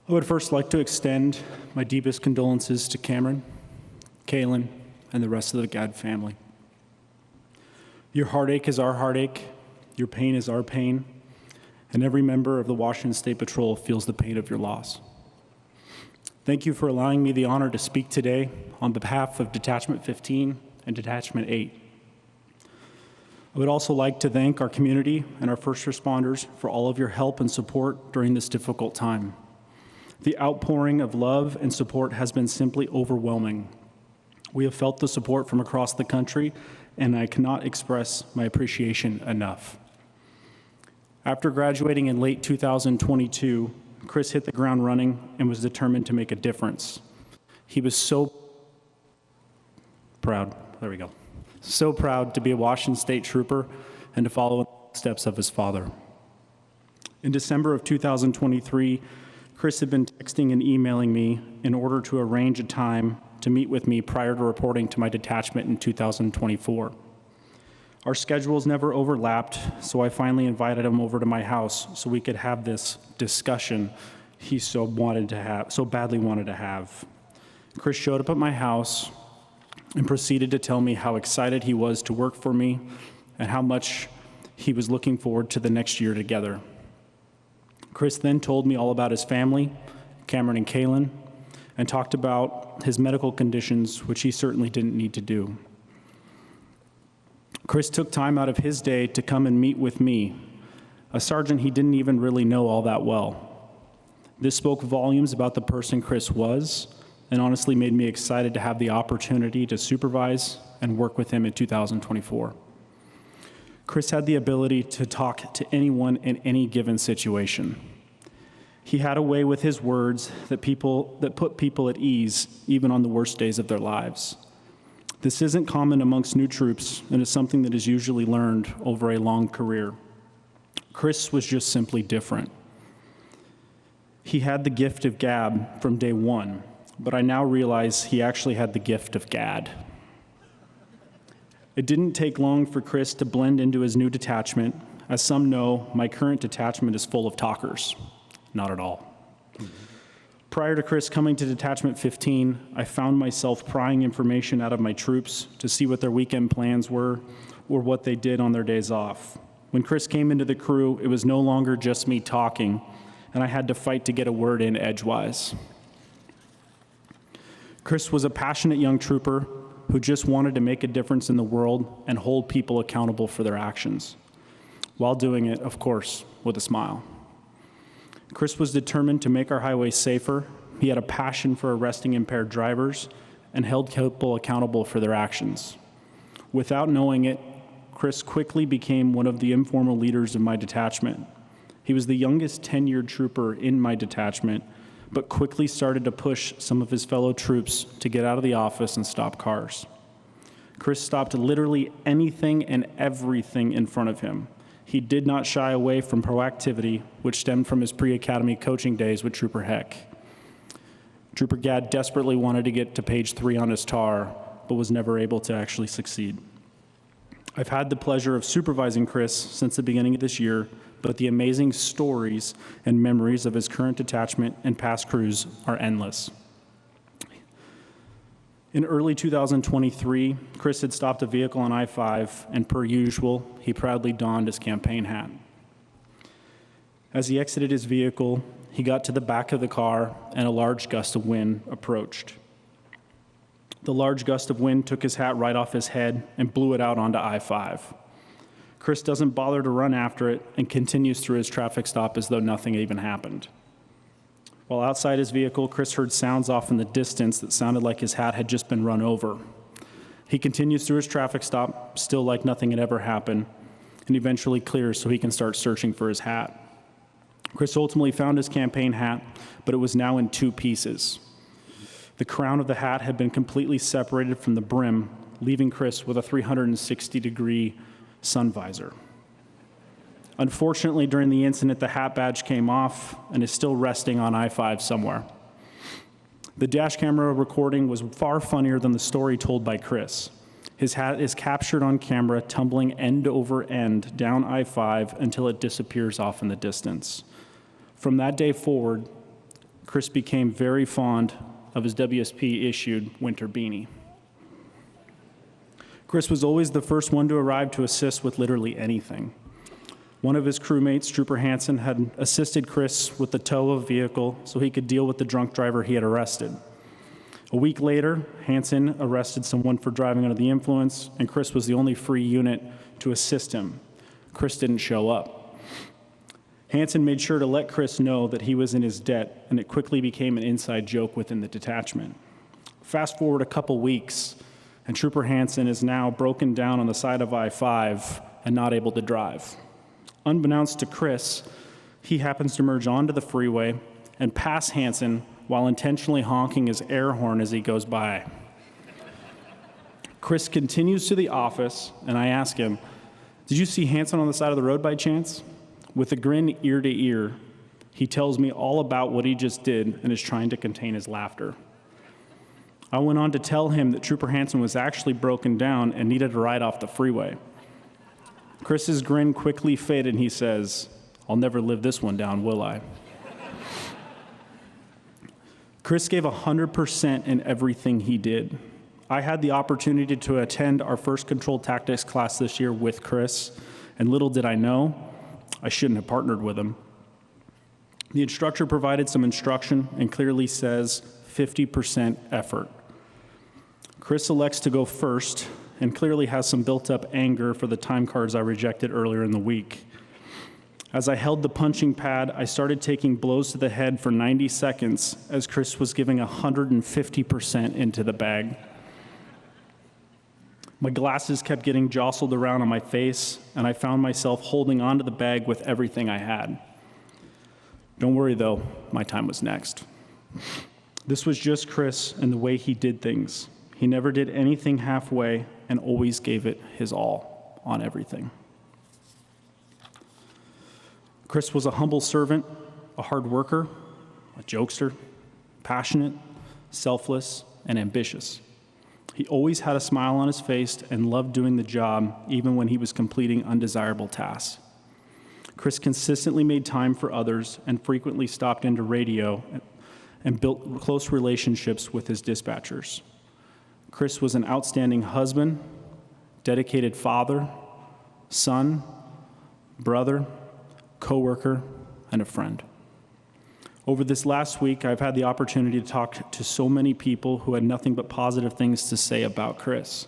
I would first like to extend my deepest condolences to Cameron, Kaylin, and the rest of the Gadd family. Your heartache is our heartache, your pain is our pain, and every member of the Washington State Patrol feels the pain of your loss. Thank you for allowing me the honor to speak today on behalf of Detachment 15 and Detachment 8. I would also like to thank our community and our first responders for all of your help and support during this difficult time. The outpouring of love and support has been simply overwhelming. We have felt the support from across the country, and I cannot express my appreciation enough. After graduating in late 2022, Chris hit the ground running and was determined to make a difference. He was so proud, so proud to be a Washington State Trooper and to follow in the steps of his father. In December of 2023, Chris had been texting and emailing me in order to arrange a time to meet with me prior to reporting to my detachment in 2024. Our schedules never overlapped, so I finally invited him over to my house so we could have this discussion he so badly wanted to have. Chris showed up at my house and proceeded to tell me how excited he was to work for me and how much he was looking forward to the next year together. Chris then told me all about his family, Cameron and Kaylin, and talked about his medical conditions, which he certainly didn't need to do. Chris took time out of his day to come and meet with me, a sergeant he didn't even really know all that well. This spoke volumes about the person Chris was, and honestly made me excited to have the opportunity to supervise and work with him in 2024. Chris had the ability to talk to anyone in any given situation. He had a way with his words that put people at ease, even on the worst days of their lives. This isn't common amongst new troops, and it's something that is usually learned over a long career. Chris was just simply different. He had the gift of gab from day one, but I now realize he actually had the gift of Gadd. It didn't take long for Chris to blend into his new detachment. As some know, my current detachment is full of talkers. Not at all. Prior to Chris coming to Detachment 15, I found myself prying information out of my troops to see what their weekend plans were or what they did on their days off. When Chris came into the crew, it was no longer just me talking, and I had to fight to get a word in edgewise. Chris was a passionate young trooper who just wanted to make a difference in the world and hold people accountable for their actions, while doing it, of course, with a smile. Chris was determined to make our highways safer. He had a passion for arresting impaired drivers and held people accountable for their actions. Without knowing it, Chris quickly became one of the informal leaders of my detachment. He was the youngest tenured trooper in my detachment, but quickly started to push some of his fellow troops to get out of the office and stop cars. Chris stopped literally anything and everything in front of him. He did not shy away from proactivity, which stemmed from his pre-academy coaching days with Trooper Heck. Trooper Gadd desperately wanted to get to page 3 on his TAR, but was never able to actually succeed. I've had the pleasure of supervising Chris since the beginning of this year, but the amazing stories and memories of his current detachment and past crews are endless. In early 2023, Chris had stopped a vehicle on I-5, and per usual, he proudly donned his campaign hat. As he exited his vehicle, he got to the back of the car, and a large gust of wind approached. The large gust of wind took his hat right off his head and blew it out onto I-5. Chris doesn't bother to run after it and continues through his traffic stop as though nothing even happened. While outside his vehicle, Chris heard sounds off in the distance that sounded like his hat had just been run over. He continues through his traffic stop, still like nothing had ever happened, and eventually clears so he can start searching for his hat. Chris ultimately found his campaign hat, but it was now in 2 pieces. The crown of the hat had been completely separated from the brim, leaving Chris with a 360-degree sun visor. Unfortunately, during the incident, the hat badge came off and is still resting on I-5 somewhere. The dash camera recording was far funnier than the story told by Chris. His hat is captured on camera tumbling end over end down I-5 until it disappears off in the distance. From that day forward, Chris became very fond of his WSP-issued winter beanie. Chris was always the first one to arrive to assist with literally anything. One of his crewmates, Trooper Hansen, had assisted Chris with the tow of a vehicle so he could deal with the drunk driver he had arrested. A week later, Hansen arrested someone for driving under the influence, and Chris was the only free unit to assist him. Chris didn't show up. Hansen made sure to let Chris know that he was in his debt, and it quickly became an inside joke within the detachment. Fast forward a couple weeks, and Trooper Hansen is now broken down on the side of I-5 and not able to drive. Unbeknownst to Chris, he happens to merge onto the freeway and pass Hansen while intentionally honking his air horn as he goes by. Chris continues to the office, and I ask him, "Did you see Hansen on the side of the road by chance?" With a grin ear to ear, he tells me all about what he just did and is trying to contain his laughter. I went on to tell him that Trooper Hansen was actually broken down and needed a ride off the freeway. Chris's grin quickly faded, and he says, "I'll never live this one down, will I?" Chris gave 100% in everything he did. I had the opportunity to attend our first controlled tactics class this year with Chris, and little did I know, I shouldn't have partnered with him. The instructor provided some instruction and clearly says 50% effort. Chris elects to go first and clearly has some built-up anger for the time cards I rejected earlier in the week. As I held the punching pad, I started taking blows to the head for 90 seconds as Chris was giving 150% into the bag. My glasses kept getting jostled around on my face, and I found myself holding onto the bag with everything I had. Don't worry, though, my time was next. This was just Chris and the way he did things. He never did anything halfway and always gave it his all on everything. Chris was a humble servant, a hard worker, a jokester, passionate, selfless, and ambitious. He always had a smile on his face and loved doing the job even when he was completing undesirable tasks. Chris consistently made time for others and frequently stopped into radio and built close relationships with his dispatchers. Chris was an outstanding husband, dedicated father, son, brother, coworker, and a friend. Over this last week, I've had the opportunity to talk to so many people who had nothing but positive things to say about Chris.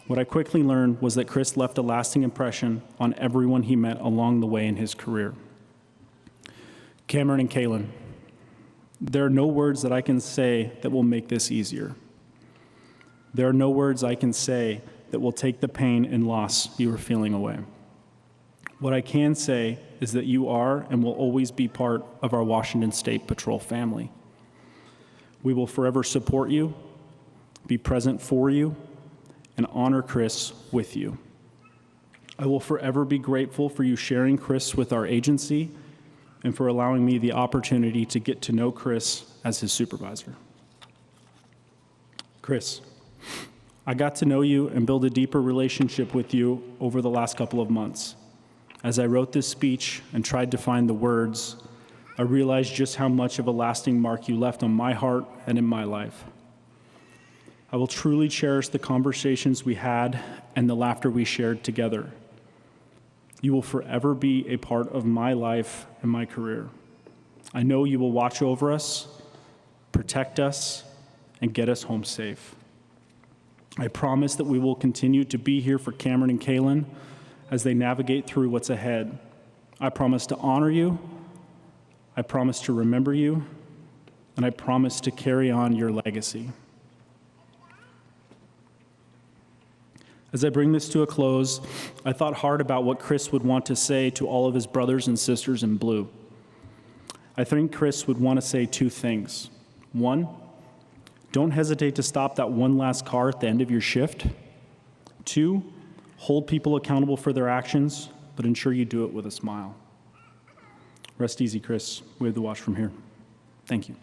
What I quickly learned was that Chris left a lasting impression on everyone he met along the way in his career. Cameron and Kaylin, there are no words that I can say that will make this easier. There are no words I can say that will take the pain and loss you are feeling away. What I can say is that you are and will always be part of our Washington State Patrol family. We will forever support you, be present for you, and honor Chris with you. I will forever be grateful for you sharing Chris with our agency and for allowing me the opportunity to get to know Chris as his supervisor. Chris, I got to know you and build a deeper relationship with you over the last couple of months. As I wrote this speech and tried to find the words, I realized just how much of a lasting mark you left on my heart and in my life. I will truly cherish the conversations we had and the laughter we shared together. You will forever be a part of my life and my career. I know you will watch over us, protect us, and get us home safe. I promise that we will continue to be here for Cameron and Kaylin as they navigate through what's ahead. I promise to honor you, I promise to remember you, and I promise to carry on your legacy. As I bring this to a close, I thought hard about what Chris would want to say to all of his brothers and sisters in blue. I think Chris would want to say two things. One, don't hesitate to stop that one last car at the end of your shift. Two, hold people accountable for their actions, but ensure you do it with a smile. Rest easy, Chris. We have the watch from here. Thank you.